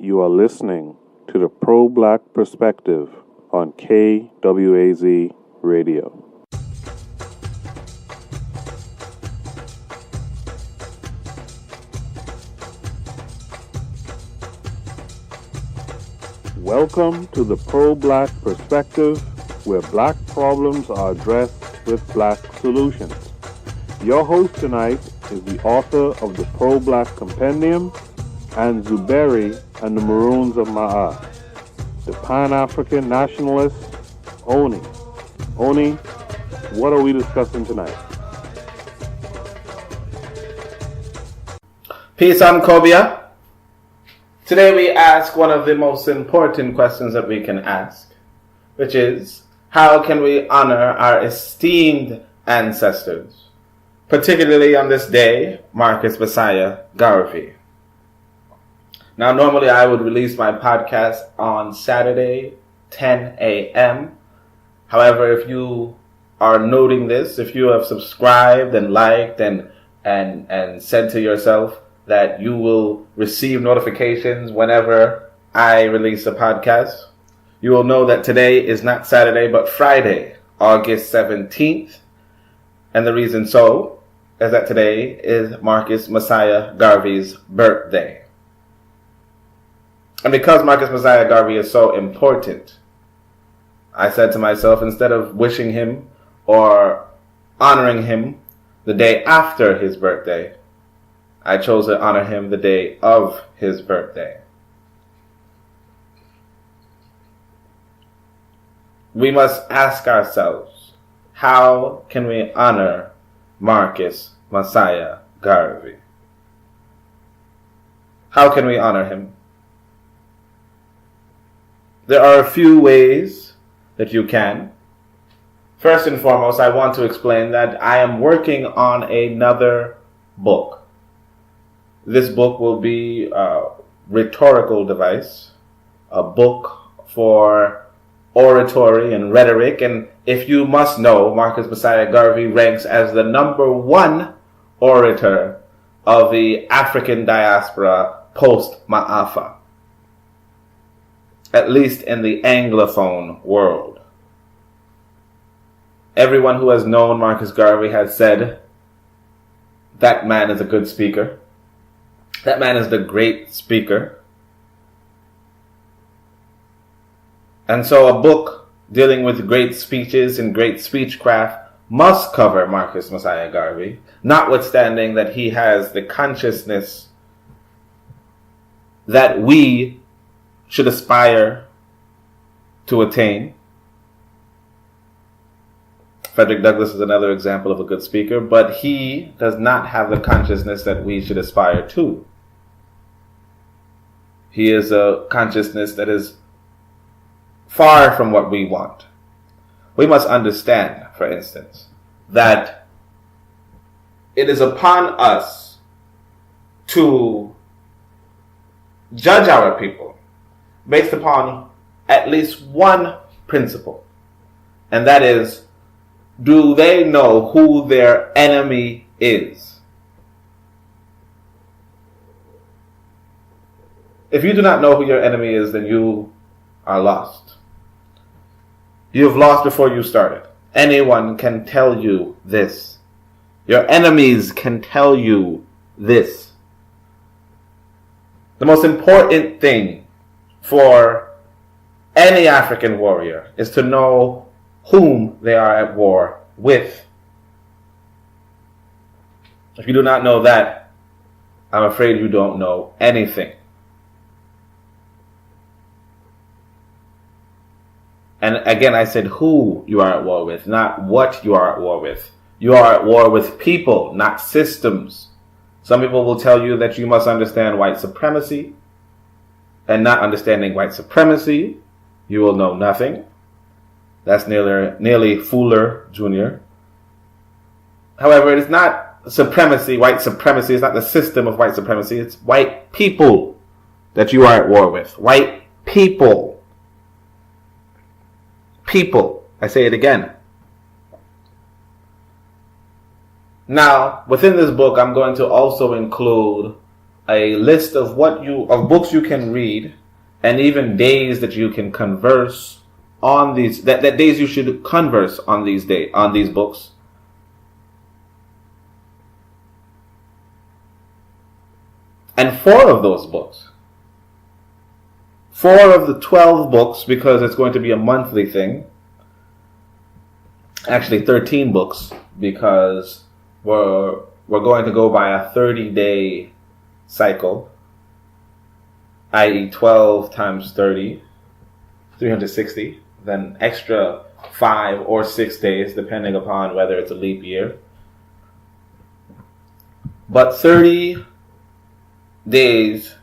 You are listening to the Pro-Black Perspective on KWAZ Radio. Welcome to the Pro-Black Perspective, where black problems are addressed with black solutions. Your host tonight is the author of the Pro-Black Compendium and Zuberi and the Maroons of Maa, the Pan-African Nationalist, Oni. Oni, what are we discussing tonight? Peace on Kobia. Today we ask one of the most important questions that we can ask, which is, how can we honor our esteemed ancestors, particularly on this day, Marcus Garvey? Now, normally I would release my podcast on Saturday, 10 a.m. However, if you are noting this, if you have subscribed and liked and said to yourself that you will receive notifications whenever I release a podcast, you will know that today is not Saturday, but Friday, August 17th. And the reason so is that today is Marcus Garvey's birthday. And because Marcus Garvey is so important, I said to myself, instead of wishing him or honoring him the day after his birthday, I chose to honor him the day of his birthday. We must ask ourselves, how can we honor Marcus Garvey? How can we honor him? There are a few ways that you can. First and foremost, I want to explain that I am working on another book. This book will be a rhetorical device, a book for oratory and rhetoric. And if you must know, Marcus Garvey ranks as the number one orator of the African diaspora post-Ma'afa, at least in the Anglophone world. Everyone who has known Marcus Garvey has said, that man is a good speaker. That man is the great speaker. And so a book dealing with great speeches and great speechcraft must cover Marcus Garvey, notwithstanding that he has the consciousness that we should aspire to attain. Frederick Douglass is another example of a good speaker, but he does not have the consciousness that we should aspire to. He is a consciousness that is far from what we want. We must understand, for instance, that it is upon us to judge our people based upon at least one principle, and that is, do they know who their enemy is? If you do not know who your enemy is, then you are lost. You have lost before you started. Anyone can tell you this. Your enemies can tell you this. The most important thing for any African warrior is to know whom they are at war with. If you do not know that, I'm afraid you don't know anything. And again, I said who you are at war with, not what you are at war with. You are at war with people, not systems. Some people will tell you that you must understand white supremacy, and not understanding white supremacy, you will know nothing. That's nearly Fuller Jr. However, it is not supremacy, white supremacy. It's not the system of white supremacy. It's white people that you are at war with. White people. People. I say it again. Now, within this book, I'm going to also include a list of books you can read, and even days that you can converse on these, that days you should converse on these books. And 4 of those books, 4 of the 12 books, because it's going to be a monthly thing, actually 13 books, because we're going to go by a 30-day cycle, i.e. 12 times 30, 360, then extra 5 or 6 days, depending upon whether it's a leap year. But 30 days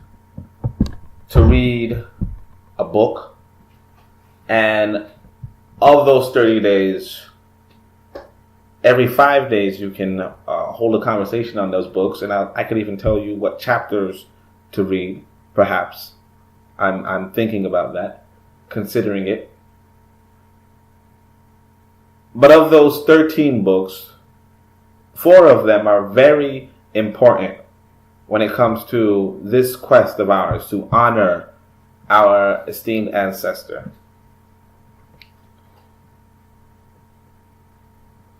to read a book, and of those 30 days, every 5 days you can hold a conversation on those books, and I could even tell you what chapters to read, perhaps. I'm thinking about that, considering it. But of those 13 books, 4 of them are very important when it comes to this quest of ours to honor our esteemed ancestor.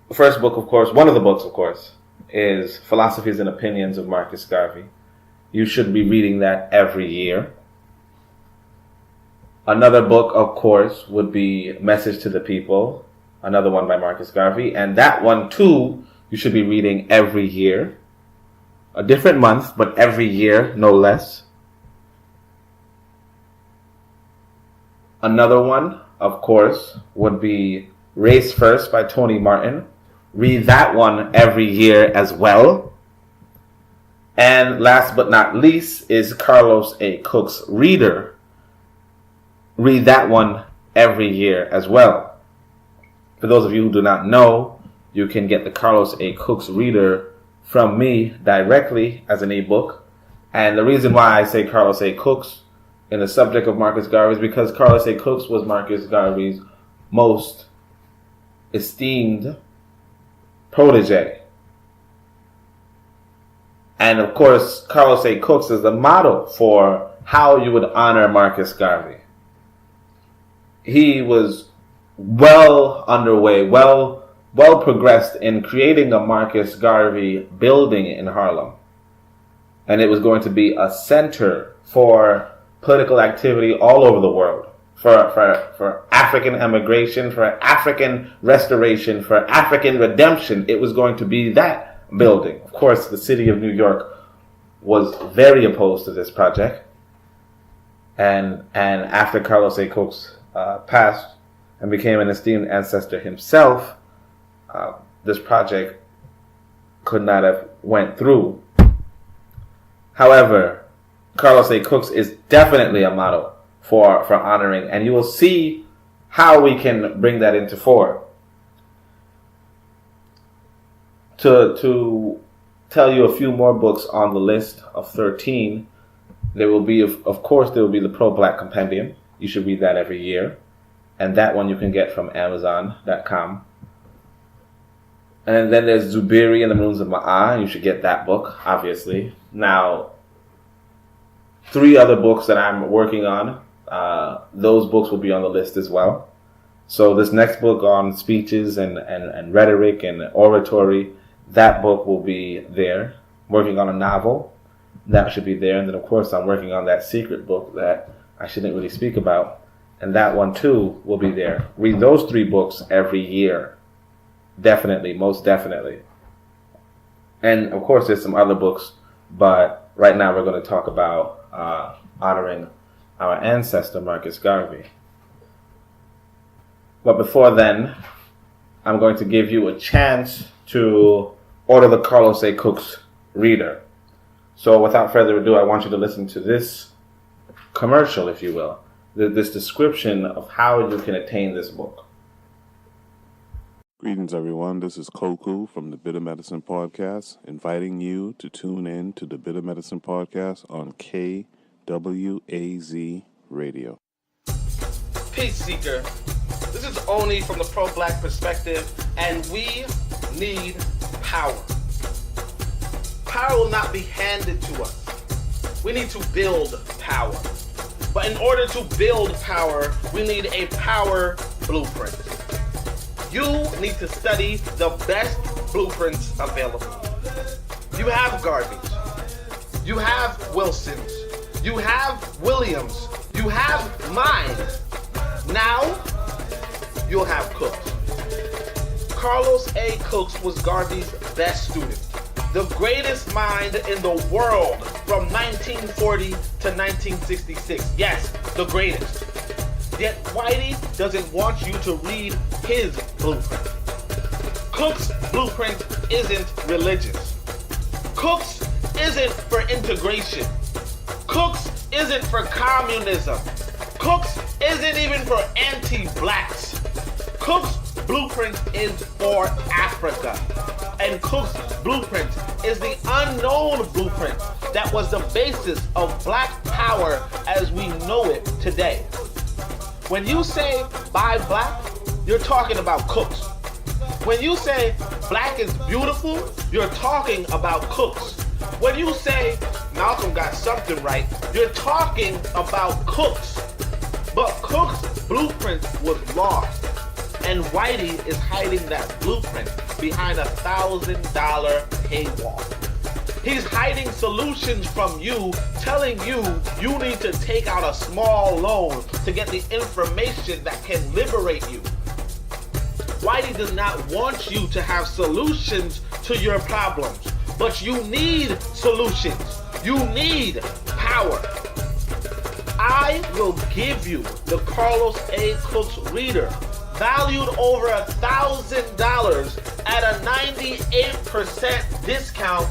The first book, of course, one of the books, of course, is Philosophies and Opinions of Marcus Garvey. You should be reading that every year. Another book, of course, would be Message to the People, another one by Marcus Garvey, and that one, too, you should be reading every year. A different month, but every year, no less. Another one, of course, would be Race First by Tony Martin. Read that one every year as well. And last but not least is Carlos A. Cook's Reader. Read that one every year as well. For those of you who do not know, you can get the Carlos A. Cook's Reader from me directly as an ebook. And the reason why I say Carlos A. Cook's in the subject of Marcus Garvey is because Carlos A. Cook's was Marcus Garvey's most esteemed protege. And of course, Carlos A. Cook's is the model for how you would honor Marcus Garvey. He was well underway, well progressed in creating a Marcus Garvey building in Harlem. And it was going to be a center for political activity all over the world. For African emigration, for African restoration, for African redemption. It was going to be that building. Of course, the city of New York was very opposed to this project. And after Carlos A. Cook's passed and became an esteemed ancestor himself, this project could not have went through. However, Carlos A. Cook's is definitely a model for honoring, and you will see how we can bring that into fore. To tell you a few more books on the list of 13, there will be, of course, there will be the Pro-Black Compendium. You should read that every year. And that one you can get from Amazon.com. And then there's Zuberi and the Maroons of Maa. You should get that book, obviously. Now, 3 other books that I'm working on, those books will be on the list as well. So this next book on speeches and rhetoric and oratory, that book will be there. I'm working on a novel, that should be there. And then, of course, I'm working on that secret book that I shouldn't really speak about. And that one, too, will be there. Read those 3 books every year. Definitely, most definitely. And, of course, there's some other books. But right now we're going to talk about honoring our ancestor, Marcus Garvey. But before then, I'm going to give you a chance to order the Carlos A. Cook's Reader. So without further ado, I want you to listen to this commercial, if you will. This description of how you can attain this book. Greetings, everyone. This is Koku from the Bitter Medicine Podcast, inviting you to tune in to the Bitter Medicine Podcast on KWAZ Radio. Peace Seeker. This is Oni from the Pro-Black Perspective, and we need power. Power will not be handed to us. we need to build power. But in order to build power, we need a power blueprint. You need to study the best blueprints available. You have Garveys. You have Wilsons. You have Williams. You have mine. Now, you'll have Cooks. Carlos A. Cooks was Garvey's best student. The greatest mind in the world from 1940 to 1966. Yes, the greatest. Yet Whitey doesn't want you to read his blueprint. Cook's blueprint isn't religious. Cook's isn't for integration. Cook's isn't for communism. Cook's isn't even for anti-blacks. Cook's blueprint is for Africa. And Cook's blueprint is the unknown blueprint that was the basis of black power as we know it today. When you say buy black, you're talking about Cooks. When you say black is beautiful, you're talking about Cooks. When you say Malcolm got something right, you're talking about Cooks. But Cook's blueprint was lost. And Whitey is hiding that blueprint behind $1,000 paywall. He's hiding solutions from you, telling you you need to take out a small loan to get the information that can liberate you. Whitey does not want you to have solutions to your problems, but you need solutions. You need power. I will give you the Carlos A. Cooks Reader, valued over $1,000 at a 98% discount,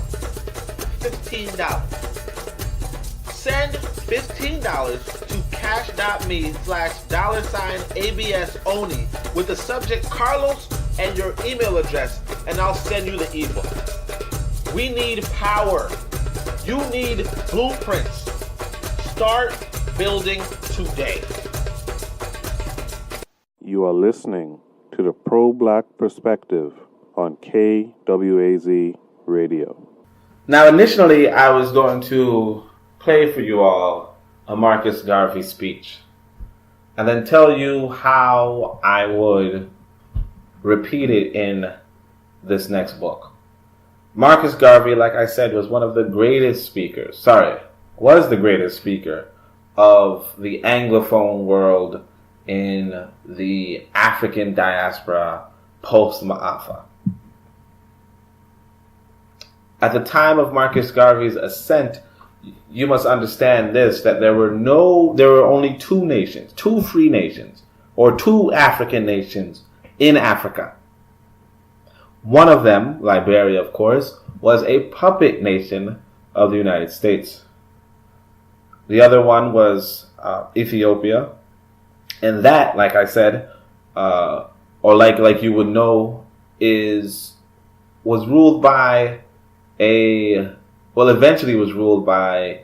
$15. Send $15 to cash.me/$ABSONI with the subject Carlos and your email address, and I'll send you the ebook. We need power. You need blueprints. Start building today. You are listening to the Pro-Black Perspective on KWAZ Radio. Now, initially, I was going to play for you all a Marcus Garvey speech and then tell you how I would repeat it in this next book. Marcus Garvey, like I said, was one of the greatest speakers. Was the greatest speaker of the Anglophone world in the African diaspora post-Ma'afa. At the time of Marcus Garvey's ascent, you must understand this, that there were only two nations, two free nations, or two African nations in Africa. One of them, Liberia, of course, was a puppet nation of the United States. The other one was Ethiopia. And that, like I said, or like you would know, was ruled by eventually was ruled by,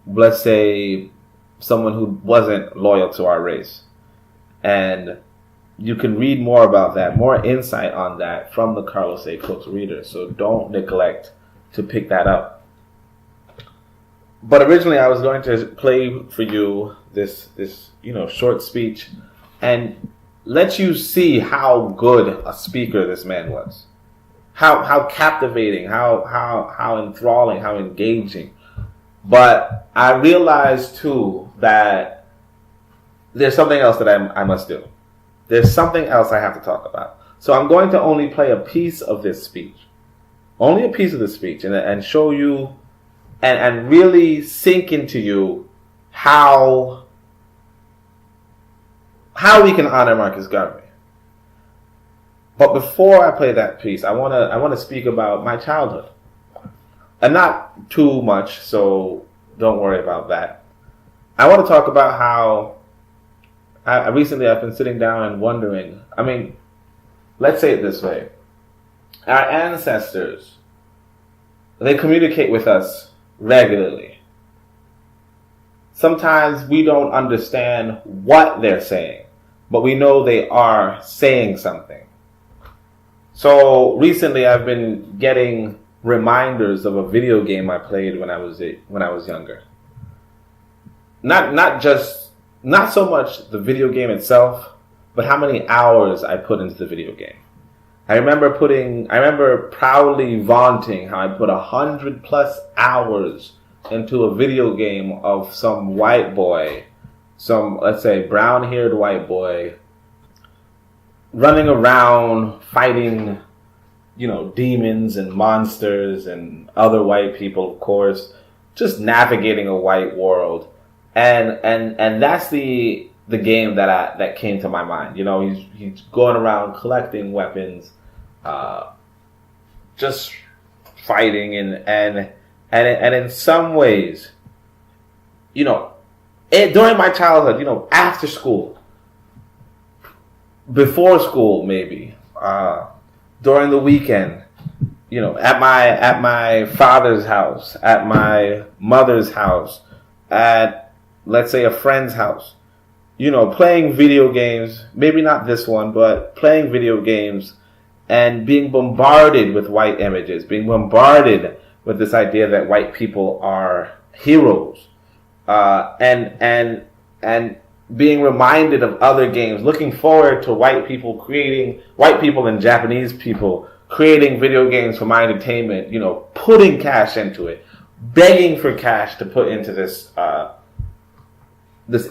let's say, someone who wasn't loyal to our race. And you can read more about that, more insight on that from the Carlos A. Cooks Reader. So don't neglect to pick that up. But originally I was going to play for you this short speech and let you see how good a speaker this man was. How captivating, how enthralling, how engaging. But I realized too that there's something else that I must do. There's something else I have to talk about. So I'm going to only play a piece of this speech. Only a piece of the speech and show you and really sink into you how we can honor Marcus Garvey. But before I play that piece, I want to speak about my childhood. And not too much, so don't worry about that. I want to talk about how recently I've been sitting down and wondering, let's say it this way. Our ancestors, they communicate with us regularly. Sometimes we don't understand what they're saying, but we know they are saying something. So recently I've been getting reminders of a video game I played when I was younger. not so much the video game itself, but how many hours I put into the video game. I remember proudly vaunting how I put 100+ hours into a video game of some white boy, some, let's say, brown-haired white boy, running around fighting, demons and monsters and other white people, of course, just navigating a white world. And that's the game that came to my mind. He's going around collecting weapons, just fighting and in some ways, during my childhood, after school, before school, maybe, during the weekend, at my father's house, at my mother's house, at, let's say, a friend's house, playing video games, maybe not this one, but playing video games and being bombarded with white images, being bombarded with this idea that white people are heroes, and being reminded of other games, looking forward to white people and Japanese people creating video games for my entertainment, putting cash into it, begging for cash to put into this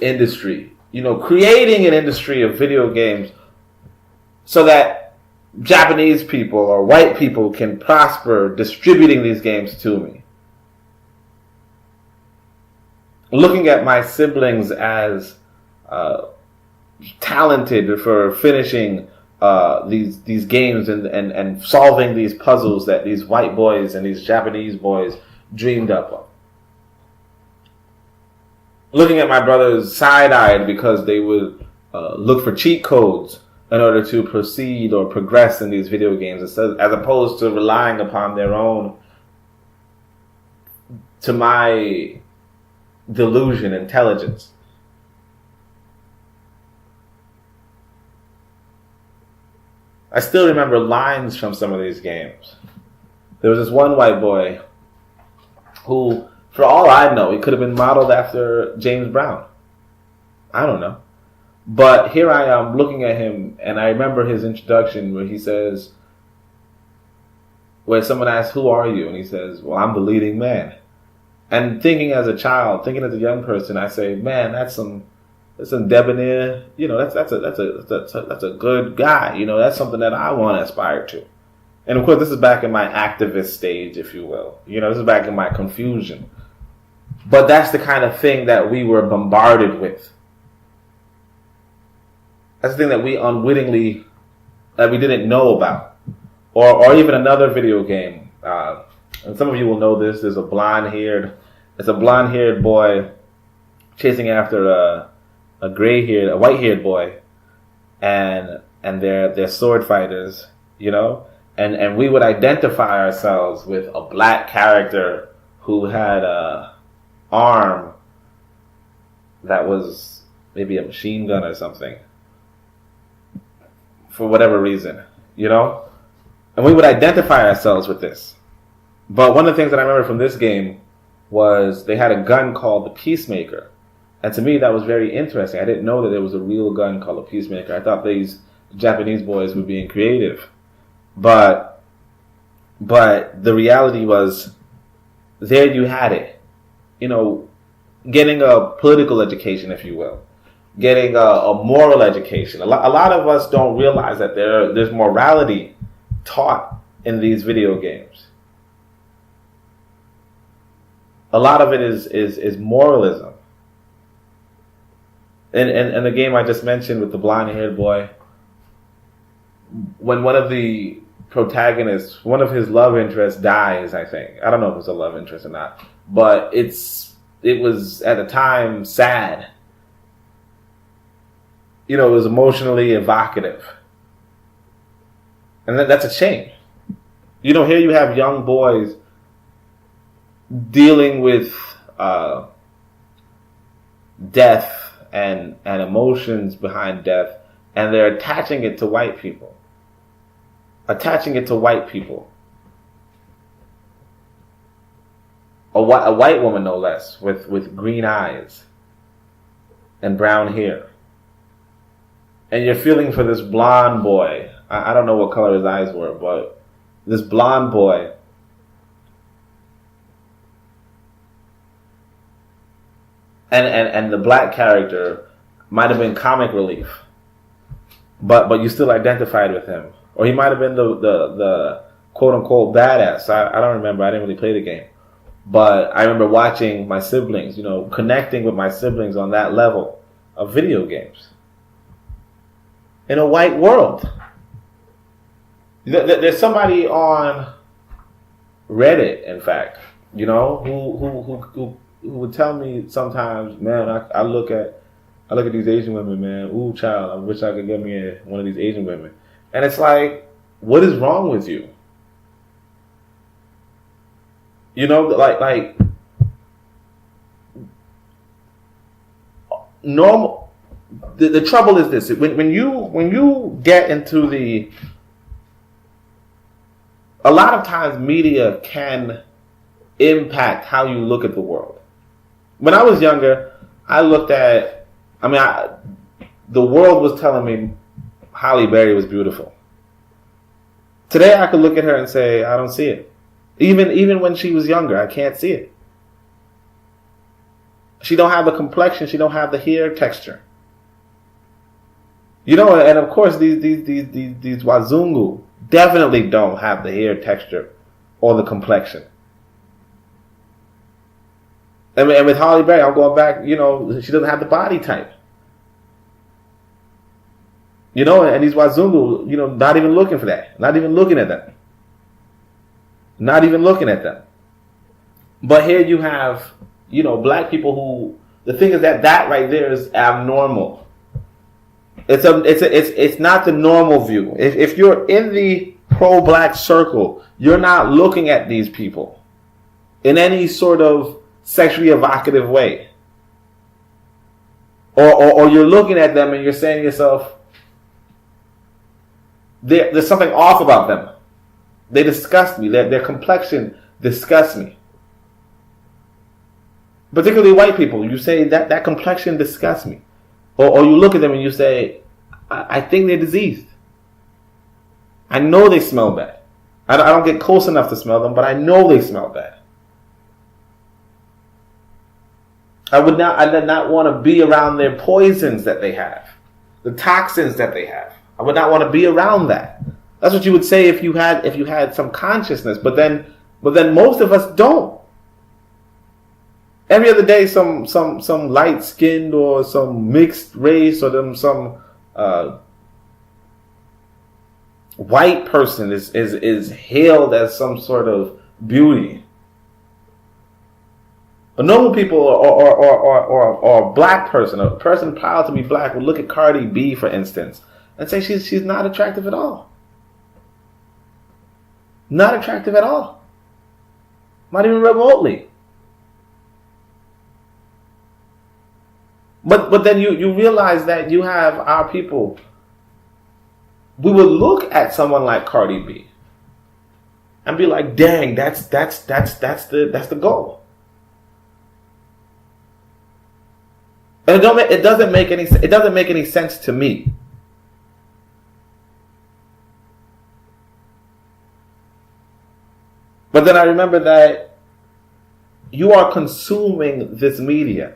industry, creating an industry of video games so that Japanese people or white people can prosper distributing these games to me. Looking at my siblings as talented for finishing these games and solving these puzzles that these white boys and these Japanese boys dreamed up of. Looking at my brothers side-eyed because they would look for cheat codes in order to proceed or progress in these video games, as opposed to relying upon their own, to my delusion, intelligence. I still remember lines from some of these games. There was this one white boy who, for all I know, he could have been modeled after James Brown. I don't know. But here I am looking at him, and I remember his introduction where he says, where someone asks, "Who are you?" And he says, "Well, I'm the leading man." And thinking as a child, thinking as a young person, I say, "Man, that's some debonair. That's a good guy. That's something that I want to aspire to." And of course, this is back in my activist stage, if you will. This is back in my confusion. But that's the kind of thing that we were bombarded with. That's the thing that we unwittingly, that we didn't know about. Or even another video game. And some of you will know this. There's a blonde-haired boy chasing after a white-haired boy. And they're sword fighters, And we would identify ourselves with a black character who had a arm that was maybe a machine gun or something. For whatever reason, And we would identify ourselves with this. But one of the things that I remember from this game was they had a gun called the Peacemaker. And to me, that was very interesting. I didn't know that there was a real gun called a Peacemaker. I thought these Japanese boys were being creative. But the reality was, there you had it. Getting a political education, if you will. Getting a moral education. A lot of us don't realize that there's morality taught in these video games. A lot of it is moralism. And the game I just mentioned with the blonde-haired boy, when one of the protagonists, one of his love interests dies, I think. I don't know if it was a love interest or not. But it was, at the time, sad. It was emotionally evocative. And that's a shame. Here you have young boys dealing with death and emotions behind death, and they're attaching it to white people. A white woman, no less, with green eyes. and brown hair. And you're feeling for this blonde boy. I don't know what color his eyes were, but this blonde boy. And the black character might have been comic relief. But you still identified with him. Or he might have been the quote unquote badass. I don't remember. I didn't really play the game. But I remember watching my siblings, connecting with my siblings on that level of video games. In a white world. There's somebody on Reddit, in fact, who would tell me sometimes, man, I look at these Asian women, man. Ooh, child, I wish I could get me one of these Asian women. And it's like, what is wrong with you? Like normal. The trouble is this: when you get into a lot of times media can impact how you look at the world. When I was younger, I looked at, the world was telling me Halle Berry was beautiful. Today I could look at her and say, I don't see it. Even when she was younger, I can't see it. She don't have the complexion, she don't have the hair texture. And of course these Wazungu definitely don't have the hair texture or the complexion. And with Halle Berry, I'm going back, she doesn't have the body type. And these Wazungu, not even looking for that. Not even looking at them. Not even looking at them. But here you have, black people who, the thing is that right there is abnormal. It's not the normal view. If you're in the pro-black circle, you're not looking at these people in any sort of sexually evocative way. Or you're looking at them and you're saying to yourself, there's something off about them. They disgust me. Their complexion disgusts me. Particularly white people. You say that complexion disgusts me. Or you look at them and you say, I think they're diseased. I know they smell bad. I don't get close enough to smell them, but I know they smell bad. I did not want to be around their poisons that they have. The toxins that they have. I would not want to be around that. That's what you would say if you had some consciousness, but then most of us don't. Every other day, some light skinned or some mixed race or some white person is hailed as some sort of beauty. A normal people or a black person, a person proud to be black, would look at Cardi B, for instance, and say she's not attractive at all. Not attractive at all. Not even remotely. But then you realize that you have our people. We would look at someone like Cardi B and be like, "Dang, that's the goal." And it doesn't make any sense to me. But then I remember that you are consuming this media.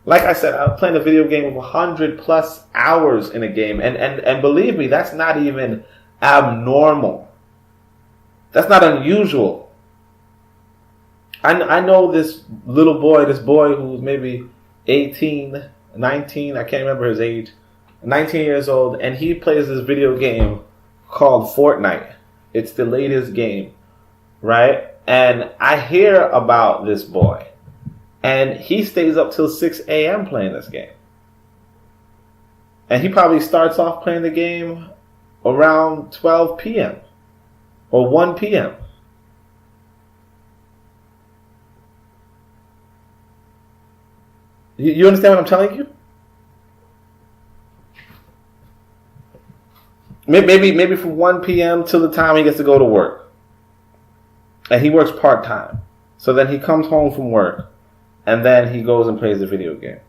Like I said, I'm playing a video game with 100+ hours in a game. And believe me, that's not even abnormal. That's not unusual. I know this little boy, this boy who's maybe 18, 19, I can't remember his age, 19 years old, and he plays this video game called Fortnite. It's the latest game, right? And I hear about this boy. And he stays up till 6 a.m. playing this game. And he probably starts off playing the game around 12 p.m. or 1 p.m. You understand what I'm telling you? Maybe from 1 p.m. till the time he gets to go to work. And he works part-time. So then he comes home from work. And then he goes and plays the video game.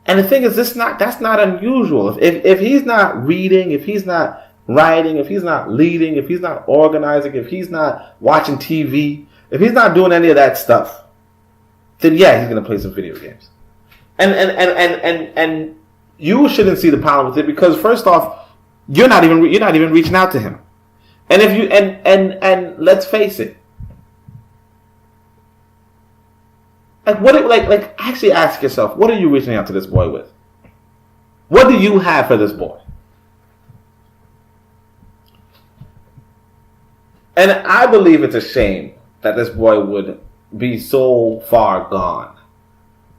And the thing is, that's not unusual. If he's not reading, if he's not writing, if he's not leading, if he's not organizing, if he's not watching TV, if he's not doing any of that stuff, then yeah, he's gonna play some video games. And you shouldn't see the problem with it, because first off, you're not even reaching out to him. And if you and let's face it, like actually ask yourself, what are you reaching out to this boy with? What do you have for this boy? And I believe it's a shame that this boy would be so far gone.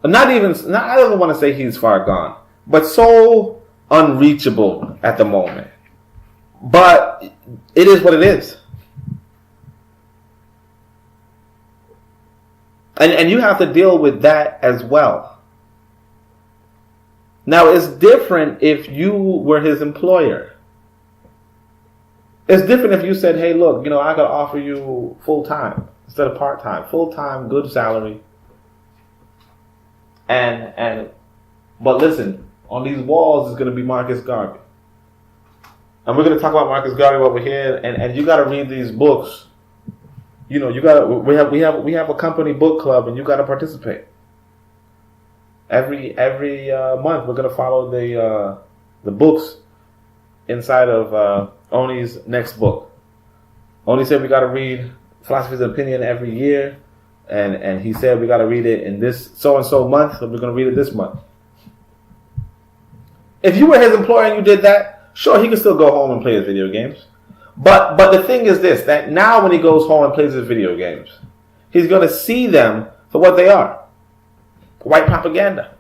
I don't want to say he's far gone, but so unreachable at the moment. But it is what it is. And you have to deal with that as well. Now, it's different if you were his employer. It's different if you said, hey, look, I could offer you full-time instead of part-time. Full-time, good salary. But listen, on these walls is going to be Marcus Garvey. And we're going to talk about Marcus Garvey over here, and you got to read these books. We have a company book club, and you got to participate. Every month, we're going to follow the books inside of Oni's next book. Oni said we got to read Philosophies of Opinion every year, and he said we got to read it in this so-and-so month, so we're going to read it this month. If you were his employer and you did that, sure, he could still go home and play his video games. But the thing is this, that now when he goes home and plays his video games, he's going to see them for what they are. White propaganda.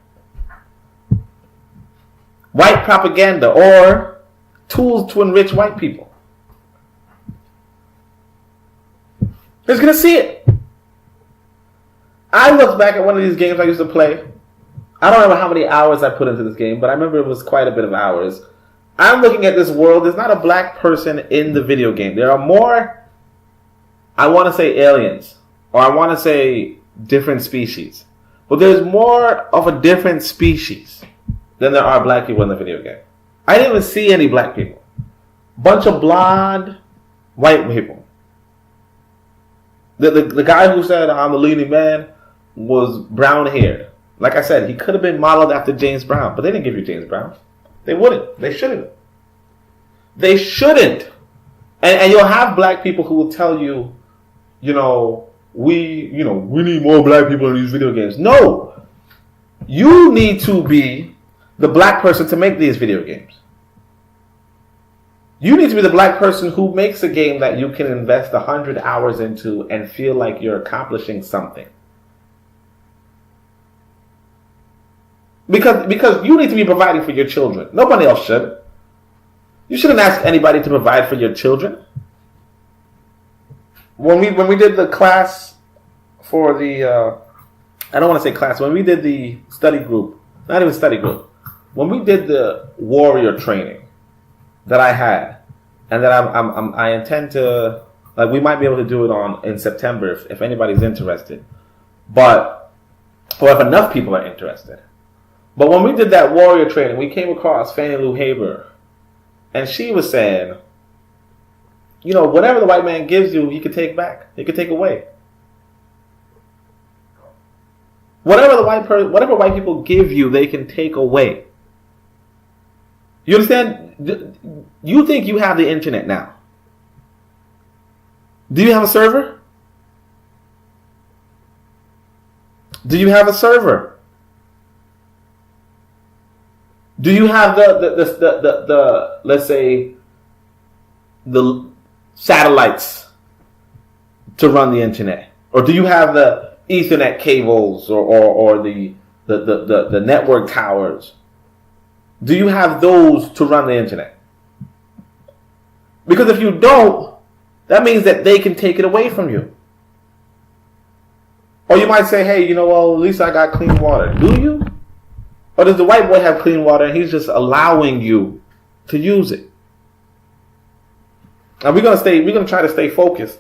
White propaganda, or tools to enrich white people. He's going to see it. I look back at one of these games I used to play. I don't remember how many hours I put into this game, but I remember it was quite a bit of hours. I'm looking at this world. There's not a black person in the video game. There are more, I want to say aliens, or I want to say different species. But there's more of a different species than there are black people in the video game. I didn't even see any black people. Bunch of blonde, white people. The guy who said I'm the leading man was brown haired. Like I said, he could have been modeled after James Brown, but they didn't give you James Brown. They wouldn't. They shouldn't. They shouldn't. And you'll have black people who will tell you, we need more black people in these video games. No. You need to be the black person to make these video games. You need to be the black person who makes a game that you can invest 100 hours into and feel like you're accomplishing something. Because you need to be providing for your children. Nobody else should. You shouldn't ask anybody to provide for your children. When we did the class for the, I don't want to say class, when we did the study group, not even study group, when we did the warrior training that I had, and that I intend to, like, we might be able to do it in September if anybody's interested, or if enough people are interested. But when we did that warrior training, we came across Fannie Lou Haber, and she was saying, whatever the white man gives you, he could take back. He could take away. Whatever white people give you, they can take away. You understand? You think you have the internet now. Do you have a server? Do you have a server? Do you have the let's say the satellites to run the internet, or do you have the Ethernet cables or the network towers? Do you have those to run the internet? Because if you don't, that means that they can take it away from you. Or you might say, hey, at least I got clean water. Do you? Or does the white boy have clean water and he's just allowing you to use it? And we're gonna try to stay focused.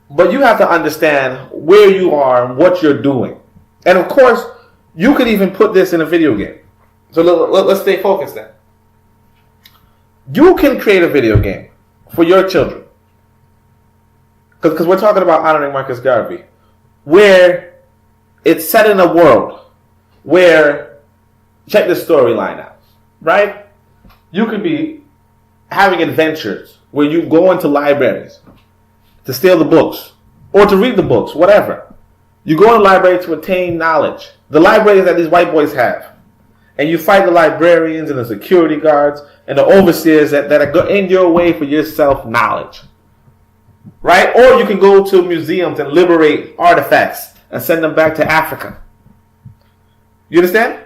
But you have to understand where you are and what you're doing. And of course, You could even put this in a video game. So let's stay focused then. You can create a video game for your children. Because we're talking about honoring Marcus Garvey. Where it's set in a world where, check this storyline out, right? You could be having adventures where you go into libraries to steal the books or to read the books, whatever. You go in the library to attain knowledge. The libraries that these white boys have. And you fight the librarians and the security guards and the overseers that are in your way for your self-knowledge. Right? Or you can go to museums and liberate artifacts and send them back to Africa. You understand?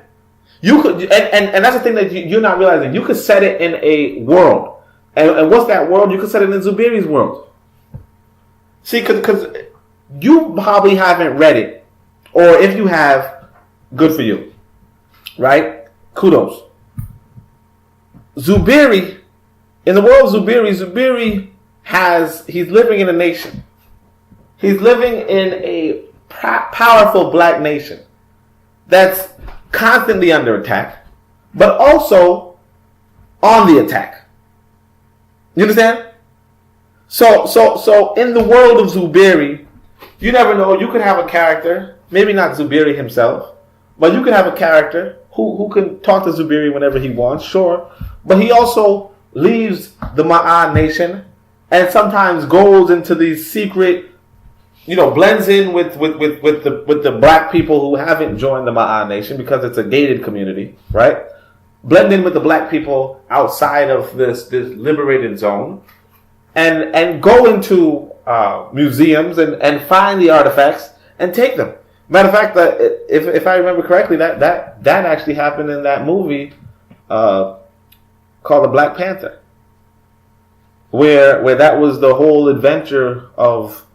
You could, and that's the thing that you're not realizing. You could set it in a world. And what's that world? You could set it in Zuberi's world. See, because you probably haven't read it. Or if you have, good for you. Right? Kudos. Zuberi, in the world of Zuberi he's living in a nation. He's living in a powerful black nation that's constantly under attack, but also on the attack. You understand? So in the world of Zuberi, you never know. You could have a character, maybe not Zuberi himself, but you could have a character who can talk to Zuberi whenever he wants, sure. But he also leaves the Maa nation and sometimes goes into these secret, blends in with the black people who haven't joined the Maa nation because it's a gated community, right? Blend in with the black people outside of this liberated zone and go into museums and find the artifacts and take them. Matter of fact, that if I remember correctly, that actually happened in that movie called The Black Panther, where that was the whole adventure of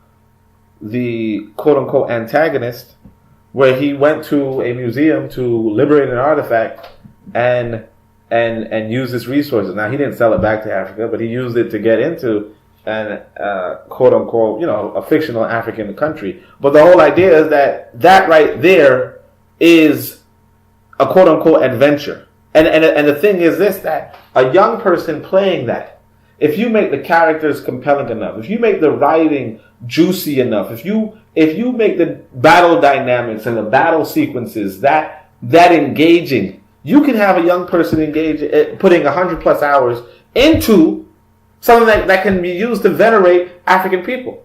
the quote unquote antagonist, where he went to a museum to liberate an artifact and use its resources. Now he didn't sell it back to Africa, but he used it to get into an quote unquote, a fictional African country. But the whole idea is that right there is a quote unquote adventure. And the thing is this, that a young person playing that, if you make the characters compelling enough, if you make the writing juicy enough, if you make the battle dynamics and the battle sequences that engaging, you can have a young person engage putting 100+ hours into something that can be used to venerate African people.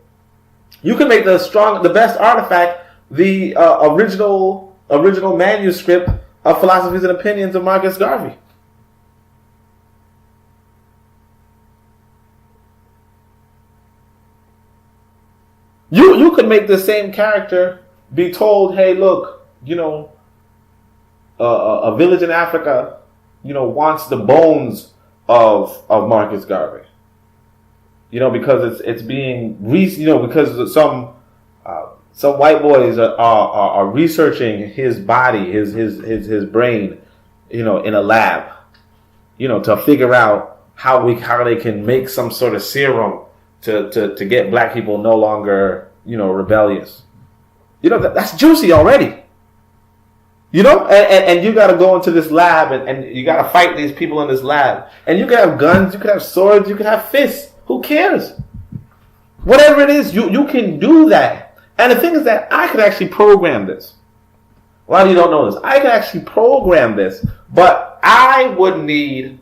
You can make the best artifact the original manuscript of Philosophies and Opinions of Marcus Garvey. You could make the same character be told, hey, look, a village in Africa, wants the bones of Marcus Garvey. Because it's being because some white boys are researching his body, his brain, in a lab, to figure out how they can make some sort of serum to get black people no longer, rebellious. That's juicy already. And you got to go into this lab and you got to fight these people in this lab. And you could have guns, you could have swords, you could have fists. Who cares? Whatever it is, you can do that. And the thing is that I could actually program this. A lot of you don't know this. I could actually program this, but I would need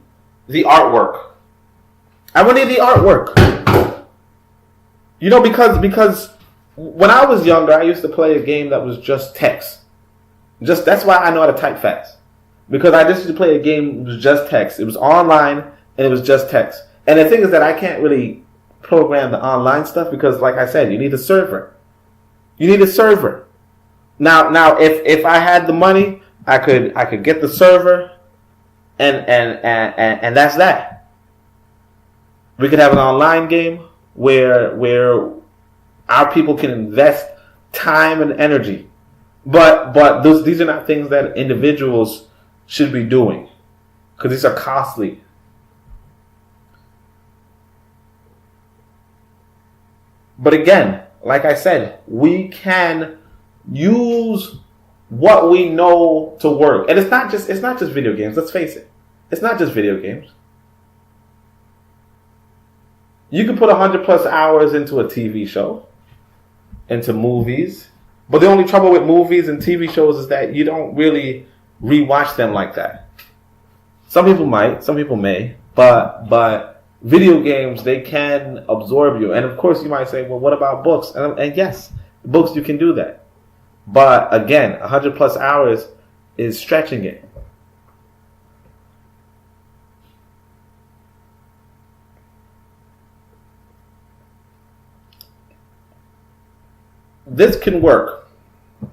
the artwork. Because when I was younger, I used to play a game that was just text. That's why I know how to type fast. Because I just used to play a game that was just text. It was online and it was just text. And the thing is that I can't really program the online stuff because, like I said, you need a server. Now, if I had the money, I could get the server, and that's that. We could have an online game where our people can invest time and energy, but these are not things that individuals should be doing because these are costly. But again, like I said, we can use what we know to work. And it's not just video games, let's face it. It's not just video games. You can put 100 plus hours into a TV show, into movies. But the only trouble with movies and TV shows is that you don't really rewatch them like that. Some people might, some people may, but video games, they can absorb you. And of course you might say, well, what about books? And yes, books, you can do that. But again, 100 plus hours is stretching it. This can work.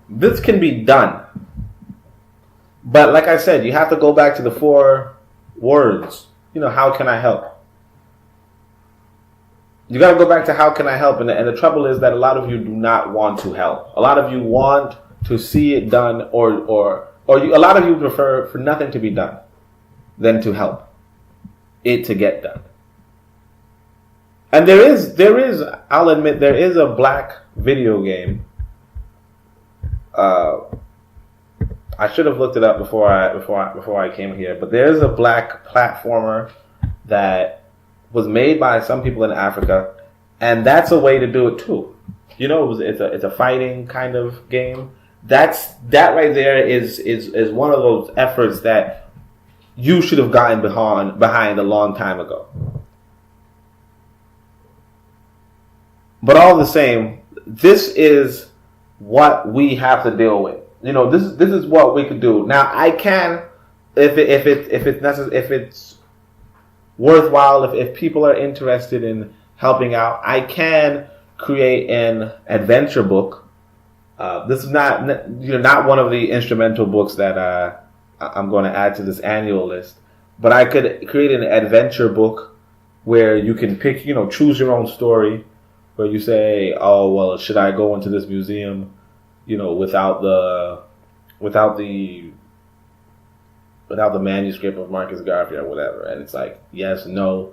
This can be done. But like I said, you have to go back to the 4 words. How can I help? You got to go back to how can I help? And the trouble is that a lot of you do not want to help. A lot of you want to see it done, or a lot of you prefer for nothing to be done than to help it to get done. And there is, I'll admit, there is a black video game. I should have looked it up before I came here, but there is a black platformer that was made by some people in Africa, and that's a way to do it too. It's a fighting kind of game. That right there is one of those efforts that you should have gotten behind a long time ago. But all the same, this is what we have to deal with. This is what we could do. Now, I can, if it's worthwhile, if people are interested in helping out, I can create an adventure book. This is not one of the instrumental books that I'm going to add to this annual list, but I could create an adventure book where you can pick, choose your own story. Where you say, oh, well, should I go into this museum, without the manuscript of Marcus Garvey or whatever? And it's like, yes, no,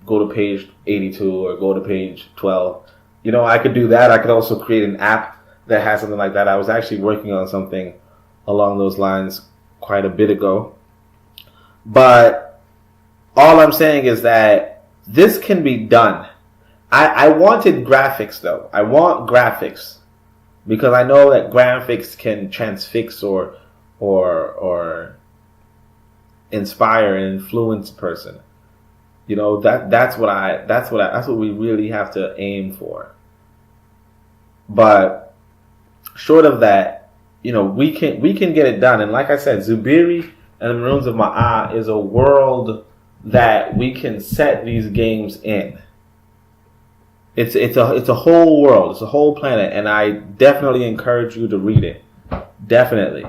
go to page 82 or go to page 12. I could do that. I could also create an app that has something like that. I was actually working on something along those lines quite a bit ago. But all I'm saying is that this can be done. I wanted graphics though. I want graphics because I know that graphics can transfix or inspire and influence a person. That's what we really have to aim for. But short of that, we can get it done. And like I said, Zuberi and the Maroons of Maa is a world that we can set these games in. It's a whole world. It's a whole planet, and I definitely encourage you to read it. Definitely.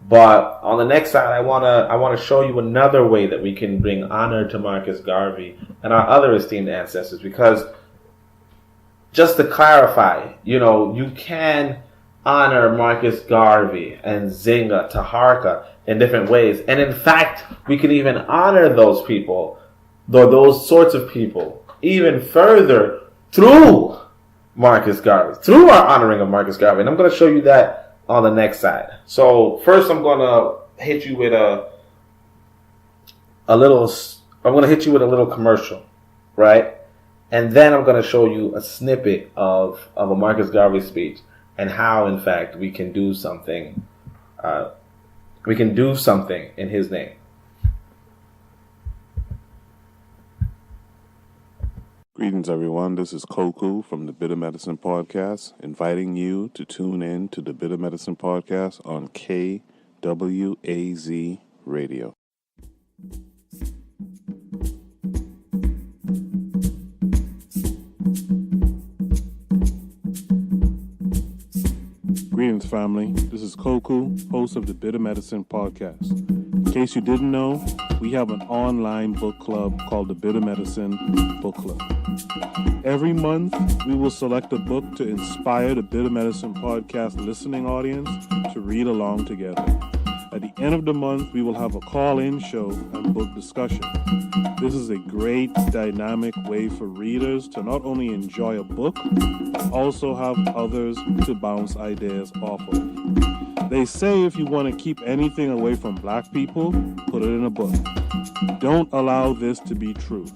But on the next side, I wanna show you another way that we can bring honor to Marcus Garvey and our other esteemed ancestors. Because just to clarify, you can honor Marcus Garvey and Zinga, Taharka in different ways, and in fact, we can even honor those people, those sorts of people, even further. Through Marcus Garvey, through our honoring of Marcus Garvey. And I'm going to show you that on the next side. So first I'm going to hit you with a little commercial, right? And then I'm going to show you a snippet of a Marcus Garvey speech and how, in fact, we can do something. We can do something in his name. Greetings, everyone. This is Koku from the Bitter Medicine Podcast, inviting you to tune in to the Bitter Medicine Podcast on KWAZ Radio. Greetings, family. This is Koku, host of the Bitter Medicine Podcast. In case you didn't know, we have an online book club called the Bitter Medicine Book Club. Every month, we will select a book to inspire the Bitter Medicine Podcast listening audience to read along together. At the end of the month, we will have a call-in show and book discussion. This is a great, dynamic way for readers to not only enjoy a book, but also have others to bounce ideas off of. They say if you want to keep anything away from black people, put it in a book. Don't allow this to be true.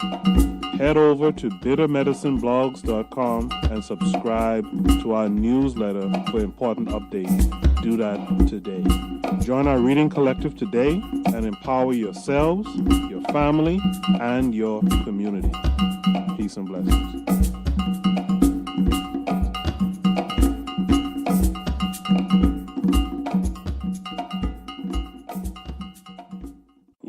Head over to bittermedicineblogs.com and subscribe to our newsletter for important updates. Do that today. Join our reading collective today and empower yourselves, your family, and your community. Peace and blessings.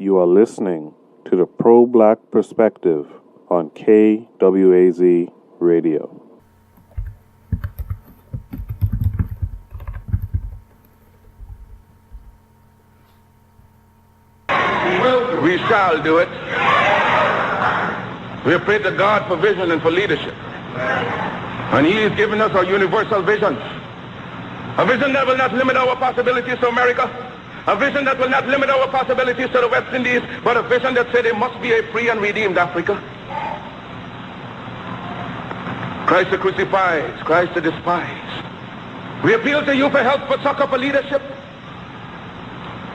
You are listening to the Pro-Black Perspective on KWAZ Radio. We shall do it. We have prayed to God for vision and for leadership. And He has given us a universal vision. A vision that will not limit our possibilities to America. A vision that will not limit our possibilities to the West Indies, but a vision that said there must be a free and redeemed Africa. Christ the crucified, Christ the despised. We appeal to you for help, for succor, for leadership.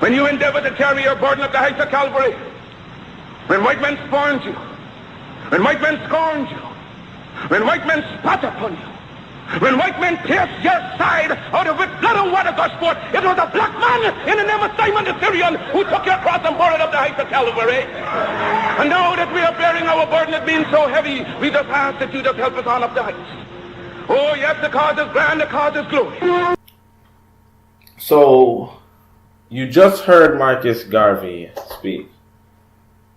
When you endeavor to carry your burden up the heights of Calvary, when white men scorned you, when white men scorned you, when white men spat upon you, when white men pierced your side out of which blood and water gushed forth, it was a black man in the name of Simon the Syrian who took your cross and bore it up the heights of Calvary. And now that we are bearing our burden as being so heavy, we just ask that you just help us on up the heights. Oh yes, the cause is grand, the cause is glory. So, you just heard Marcus Garvey speak.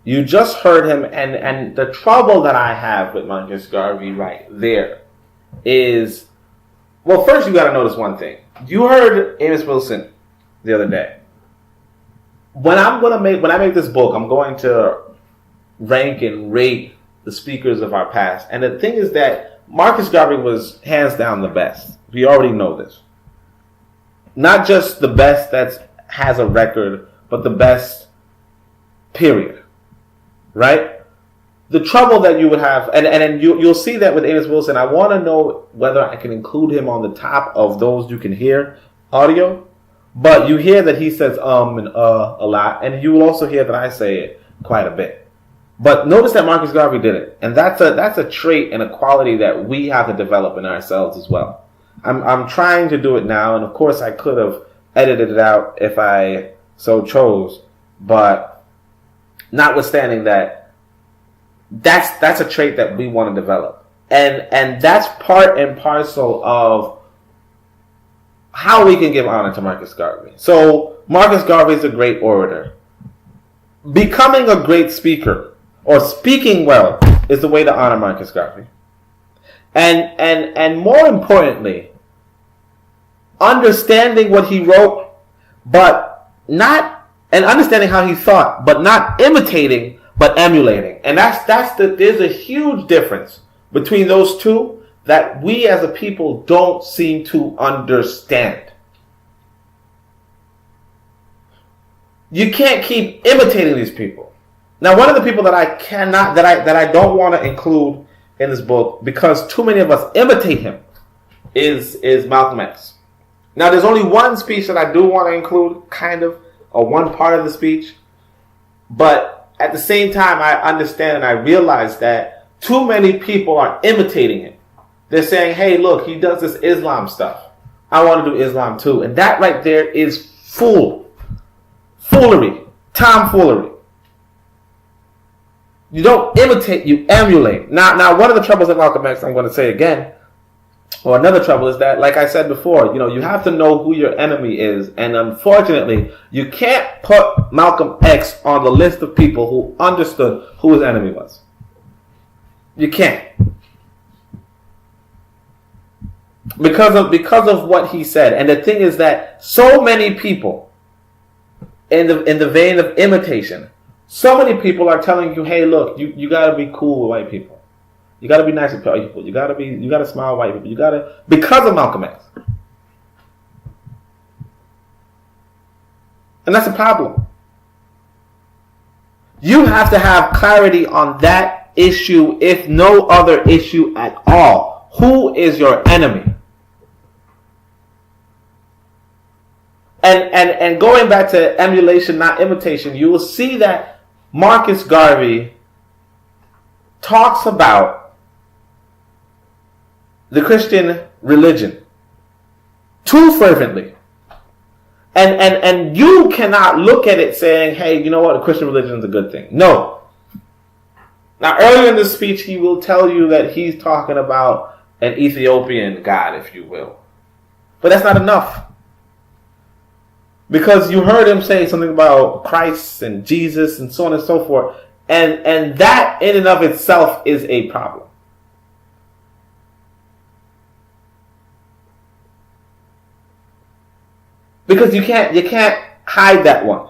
You just heard him, and the trouble that I have with Marcus Garvey right there is, well, first you got to notice one thing. You heard Amos Wilson the other day. When I make this book, I'm going to rank and rate the speakers of our past. And the thing is that Marcus Garvey was hands down the best. We already know this. Not just the best that has a record, but the best, period. Right? The trouble that you would have, and you'll see that with Amos Wilson. I want to know whether I can include him on the top of those you can hear audio. But you hear that he says and a lot, and you will also hear that I say it quite a bit. But notice that Marcus Garvey did it, and that's a trait and a quality that we have to develop in ourselves as well. I'm trying to do it now, and of course I could have edited it out if I so chose, but notwithstanding that, that's a trait that we want to develop, and that's part and parcel of how we can give honor to Marcus Garvey. So Marcus Garvey is a great orator. Becoming a great speaker or speaking well is the way to honor Marcus Garvey. And more importantly, understanding what he wrote, but not, and understanding how he thought, but not imitating, but emulating. And there's a huge difference between those two that we as a people don't seem to understand. You can't keep imitating these people. Now, one of the people that I don't want to include in this book, because too many of us imitate him, is Malcolm X. Now, there's only one speech that I do want to include, kind of, or one part of the speech, but at the same time, I understand and I realize that too many people are imitating him. They're saying, hey, look, he does this Islam stuff. I want to do Islam too. And that right there is foolery, tomfoolery. You don't imitate, you emulate. Now, one of the troubles with Malcolm X, I'm going to say again, or another trouble is that, like I said before, you have to know who your enemy is. And unfortunately, you can't put Malcolm X on the list of people who understood who his enemy was. You can't. Because of what he said. And the thing is that so many people, in the vein of imitation, so many people are telling you, hey, look, you got to be cool with white people. You got to be nice with white people. You got to smile at white people. Because of Malcolm X. And that's a problem. You have to have clarity on that issue, if no other issue at all. Who is your enemy? And going back to emulation, not imitation, you will see that Marcus Garvey talks about the Christian religion too fervently. And you cannot look at it saying, hey, you know what, the Christian religion is a good thing. No. Now, earlier in this speech, he will tell you that he's talking about an Ethiopian God, if you will. But that's not enough. Because you heard him say something about Christ and Jesus and so on and so forth. And that in and of itself is a problem. Because you can't hide that one.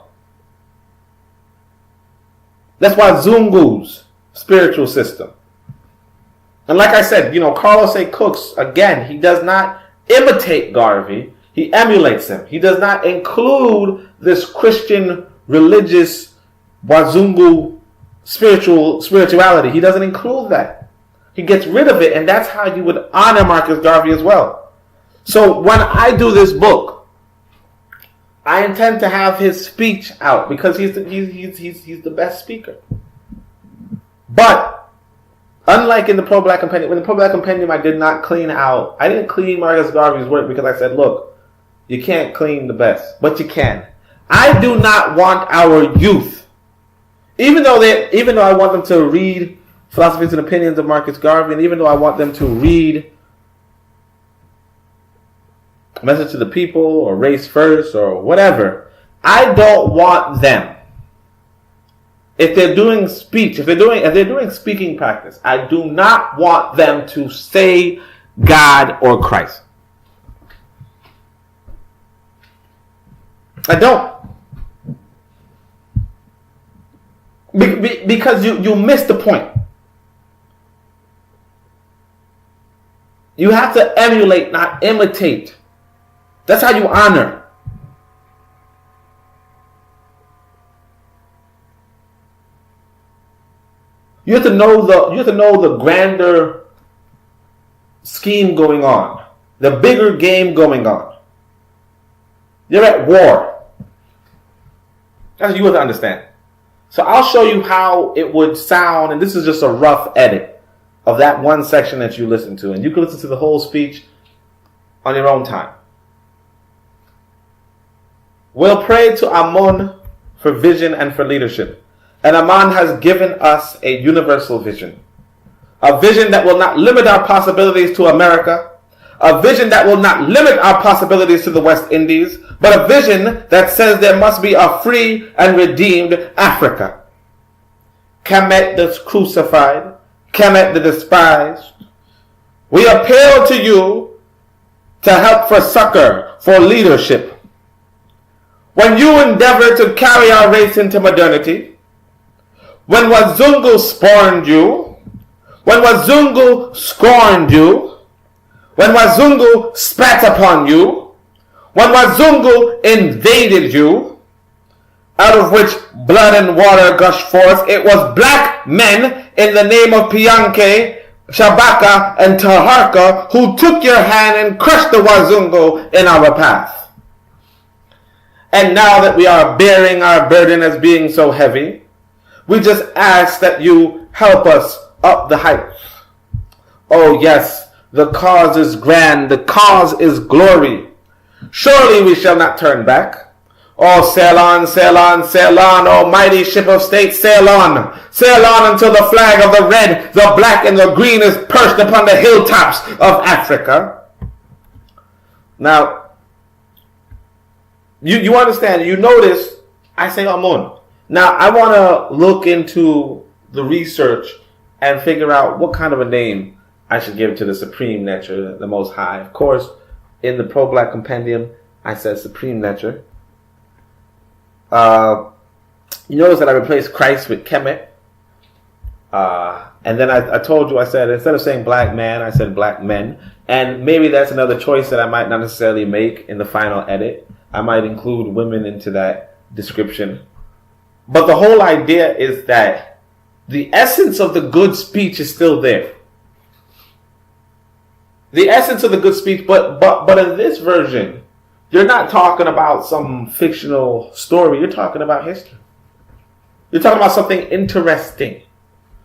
That's why Zungu's spiritual system. And like I said, Carlos A. Cooks, again, he does not imitate Garvey. He emulates him. He does not include this Christian religious Wazungu spirituality. He doesn't include that. He gets rid of it, and that's how you would honor Marcus Garvey as well. So when I do this book, I intend to have his speech out because he's the best speaker. But unlike in the Pro-Black Compendium, in the Pro-Black Compendium, I didn't clean Marcus Garvey's work because I said, look, you can't clean the best, but you can. I do not want our youth, even though I want them to read Philosophies and Opinions of Marcus Garvey, and even though I want them to read Message to the People or Race First or whatever, I don't want them, if they're doing speech, if they're doing speaking practice, I do not want them to say God or Christ. I don't. Because you miss the point. You have to emulate, not imitate. That's how you honor. You have to know the grander scheme going on, the bigger game going on. You're at war. That's what you have to understand. So I'll show you how it would sound, and this is just a rough edit of that one section that you listen to, and you can listen to the whole speech on your own time. We'll pray to Amun for vision and for leadership. And Amun has given us a universal vision. A vision that will not limit our possibilities to America. A vision that will not limit our possibilities to the West Indies. But a vision that says there must be a free and redeemed Africa. Kemet the crucified. Kemet the despised. We appeal to you to help for succor, for leadership. When you endeavor to carry our race into modernity, when Wazungu spawned you, when Wazungu scorned you, when Wazungu spat upon you, when Wazungu invaded you, out of which blood and water gushed forth, it was black men in the name of Pianke, Shabaka, and Taharka who took your hand and crushed the Wazungu in our path. And now that we are bearing our burden as being so heavy, we just ask that you help us up the heights. Oh yes, the cause is grand, the cause is glory. Surely we shall not turn back. Oh, sail on, sail on, sail on, oh mighty ship of state, sail on until the flag of the red, the black, and the green is perched upon the hilltops of Africa. Now, you understand, you notice, I say Amun. Now, I want to look into the research and figure out what kind of a name I should give to the Supreme Nature, the Most High. Of course, in the Pro-Black Compendium, I said Supreme Nature. You notice that I replaced Christ with Kemet. And then I told you, I said, instead of saying black man, I said black men. And maybe that's another choice that I might not necessarily make in the final edit. I might include women into that description. But the whole idea is that the essence of the good speech is still there. The essence of the good speech, but in this version, You're not talking about some fictional story. You're talking about history. You're talking about something interesting.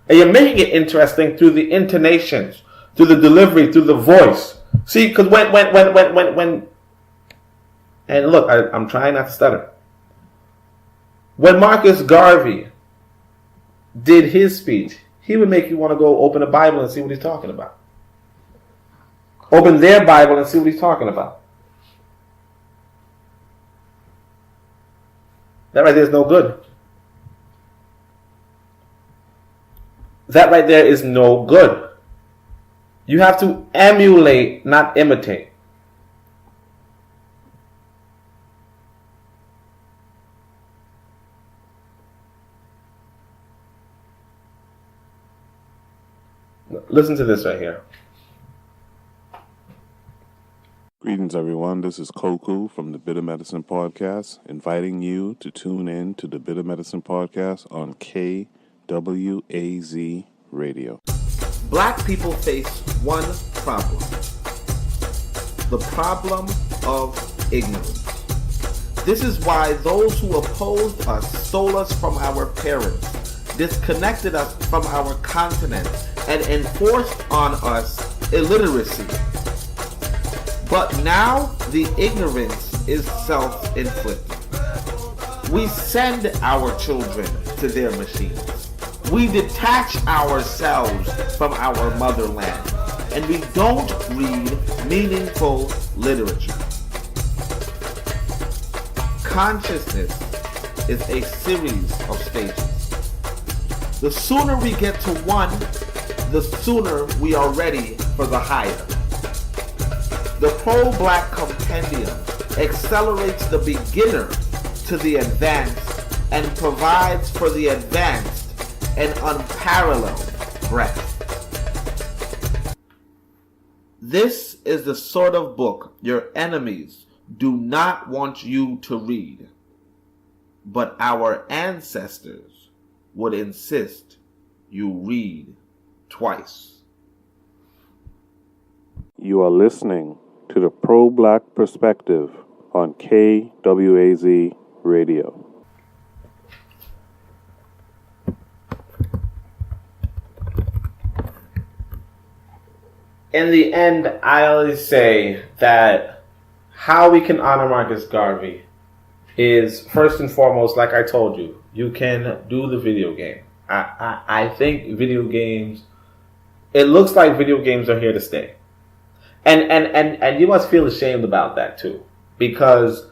And you're making it interesting through the intonations, through the delivery, through the voice. See, because when, and look, I'm trying not to stutter. When Marcus Garvey did his speech, he would make you want to go open a Bible and see what he's talking about. Open their Bible and see what he's talking about. That right there is no good. That right there is no good. You have to emulate, not imitate. Listen to this right here. Greetings, everyone. This is Koku from the Bitter Medicine Podcast, inviting you to tune in to the Bitter Medicine Podcast on KWAZ Radio. Black people face one problem. The problem of ignorance. This is why those who opposed us stole us from our parents, disconnected us from our continent, and enforced on us illiteracy. But now the ignorance is self-inflicted. We send our children to their machines. We detach ourselves from our motherland, and we don't read meaningful literature. Consciousness is a series of stages. The sooner we get to one, the sooner we are ready for the higher. The Pro-Black Compendium accelerates the beginner to the advanced and provides for the advanced an unparalleled breadth. This is the sort of book your enemies do not want you to read, but our ancestors would insist you read twice. You are listening to the Pro-Black Perspective on KWAZ Radio. In the end, I always say that how we can honor Marcus Garvey is, first and foremost, like I told you, you can do the video game. I think video games, it looks like video games are here to stay. And you must feel ashamed about that too. Because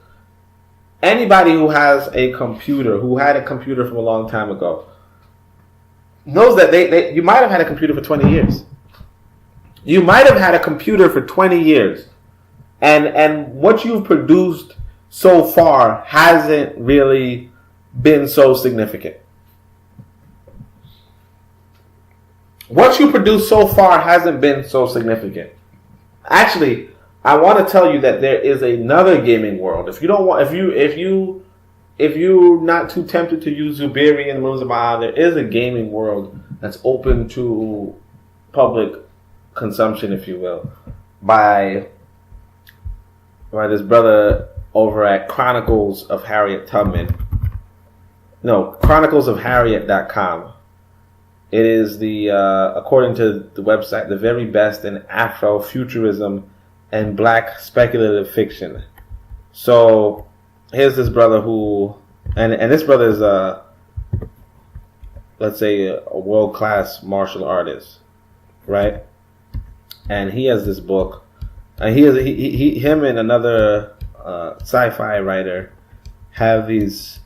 anybody who has a computer, who had a computer from a long time ago, knows that you might have had a computer for 20 years. You might have had a computer for 20 years. And what you've produced so far hasn't really been so significant. What you produced so far hasn't been so significant. Actually, I want to tell you that there is another gaming world. If you don't want, if you're not too tempted to use Zuberi and Maroons of Maa, there is a gaming world that's open to public consumption, if you will, by this brother over at Chronicles of Harriet Tubman. No, chroniclesofharriet.com. It is the, according to the website, the very best in Afrofuturism and Black speculative fiction. So here's this brother who, and this brother is let's say a world-class martial artist, right? And he has this book, and him and another sci-fi writer have this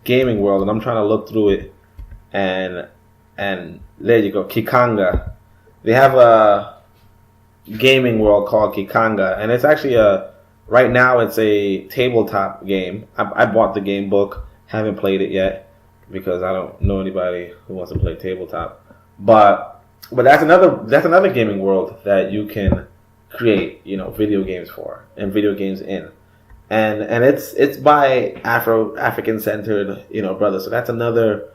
gaming world, and I'm trying to look through it, and there you go, Kikanga. They have a gaming world called Kikanga, and it's actually right now it's a tabletop game. I bought the game book, haven't played it yet because I don't know anybody who wants to play tabletop. But that's another gaming world that you can create, video games for and video games in. And it's by African centered, brothers. So that's another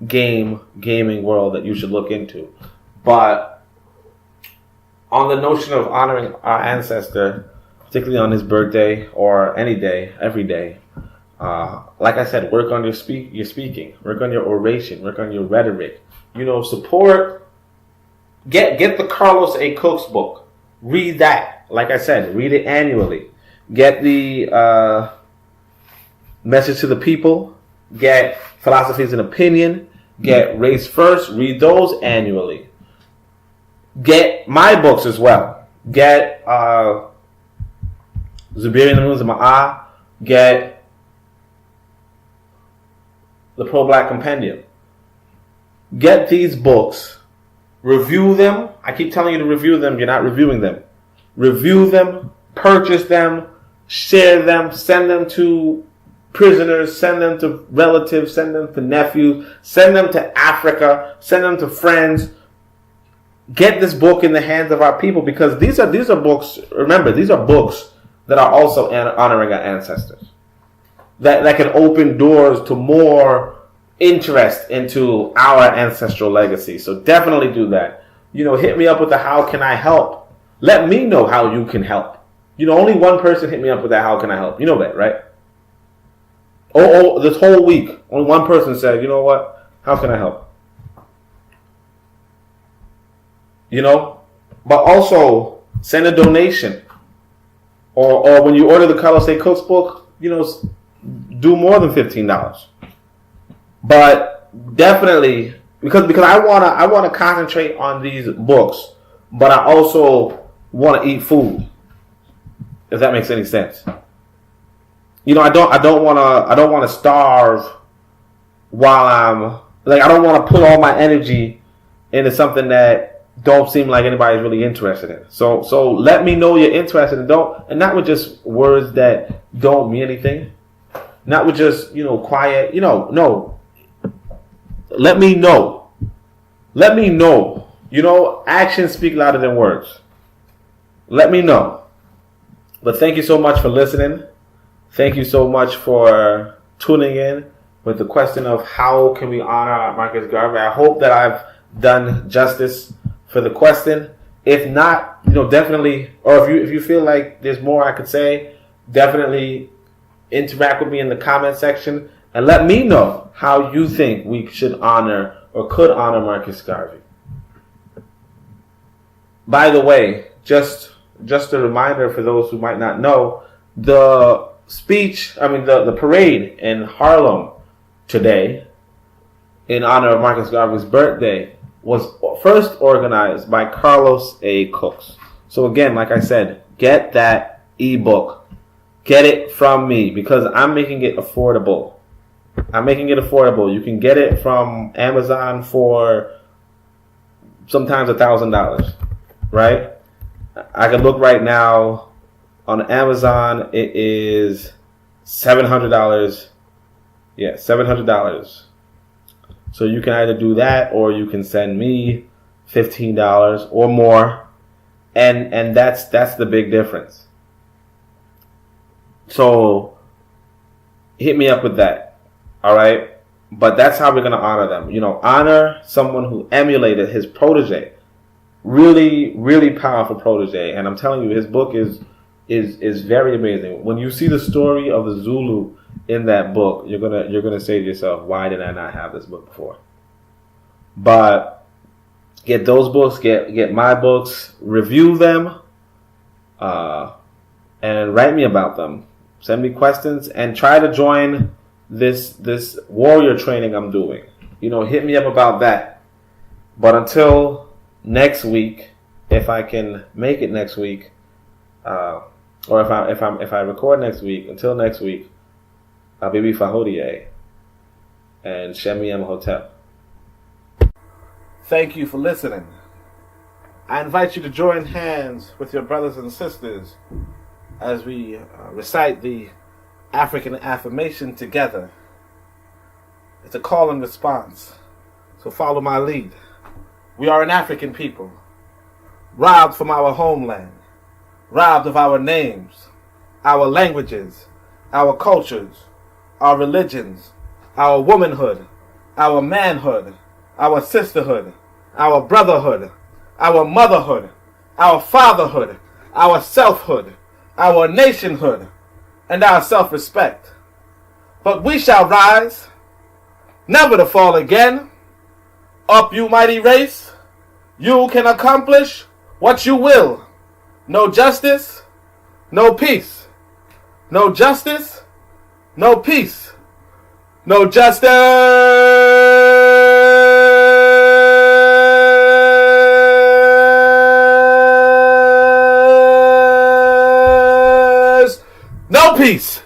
gaming world that you should look into. But on the notion of honoring our ancestor, particularly on his birthday or any day, every day. Like I said, work on your speaking, work on your oration, work on your rhetoric. Support. Get the Carlos A. Cook's book. Read that. Like I said, read it annually. Get the Message to the People. Get Philosophies and Opinion. Get Race First. Read those annually. Get my books as well. Get Zuberi and the Maroons of Maa. Get the Pro-Black Compendium. Get these books. Review them. I keep telling you to review them. You're not reviewing them. Review them. Purchase them. Share them. Send them to prisoners. Send them to relatives. Send them to nephews. Send them to Africa. Send them to friends. Get this book in the hands of our people, because these are books. Remember, these are books that are also honoring our ancestors. That can open doors to more interest into our ancestral legacy. So definitely do that. Hit me up with the how can I help. Let me know how you can help. Only one person hit me up with that how can I help. You know that, right? Oh, this whole week, only one person said, you know what? How can I help? But also send a donation. Or when you order the Carlos A. Cook's book, do more than $15. But definitely, because I wanna concentrate on these books, but I also want to eat food. If that makes any sense. I don't want to starve while I don't want to put all my energy into something that don't seem like anybody's really interested in. So let me know you're interested and not with just words that don't mean anything. Not with just, quiet, no. Let me know. Let me know. Actions speak louder than words. Let me know. But thank you so much for listening. Thank you so much for tuning in with the question of how can we honor Marcus Garvey. I hope that I've done justice for the question. If not, definitely, or if you feel like there's more I could say, definitely interact with me in the comment section and let me know how you think we should honor or could honor Marcus Garvey. By the way, just a reminder for those who might not know, the parade in Harlem today in honor of Marcus Garvey's birthday was first organized by Carlos A. Cooks. So again, like I said, get that ebook. Get it from me because I'm making it affordable. You can get it from Amazon for sometimes $1,000, right? I can look right now on Amazon. It is $700. Yeah, $700. So you can either do that or you can send me $15 or more, and that's the big difference. So hit me up with that, all right? But that's how we're gonna honor them. Honor someone who emulated his protege, really, really powerful protege. And I'm telling you, his book is very amazing. When you see the story of the Zulu in that book, you're gonna say to yourself, why did I not have this book before? But get those books, get my books, review them, and write me about them. Send me questions and try to join this warrior training I'm doing. Hit me up about that. But until next week, if I can make it next week, or if I record next week, until next week, Habibi Fahodie and Shemi Hotel. Thank you for listening. I invite you to join hands with your brothers and sisters as we recite the African affirmation together. It's a call and response, so follow my lead. We are an African people, robbed from our homeland, robbed of our names, our languages, our cultures, our religions, our womanhood, our manhood, our sisterhood, our brotherhood, our motherhood, our fatherhood, our selfhood, our nationhood, and our self-respect. But we shall rise, never to fall again. Up, you mighty race, you can accomplish what you will. No justice, no peace. No justice, no peace. No justice, no peace.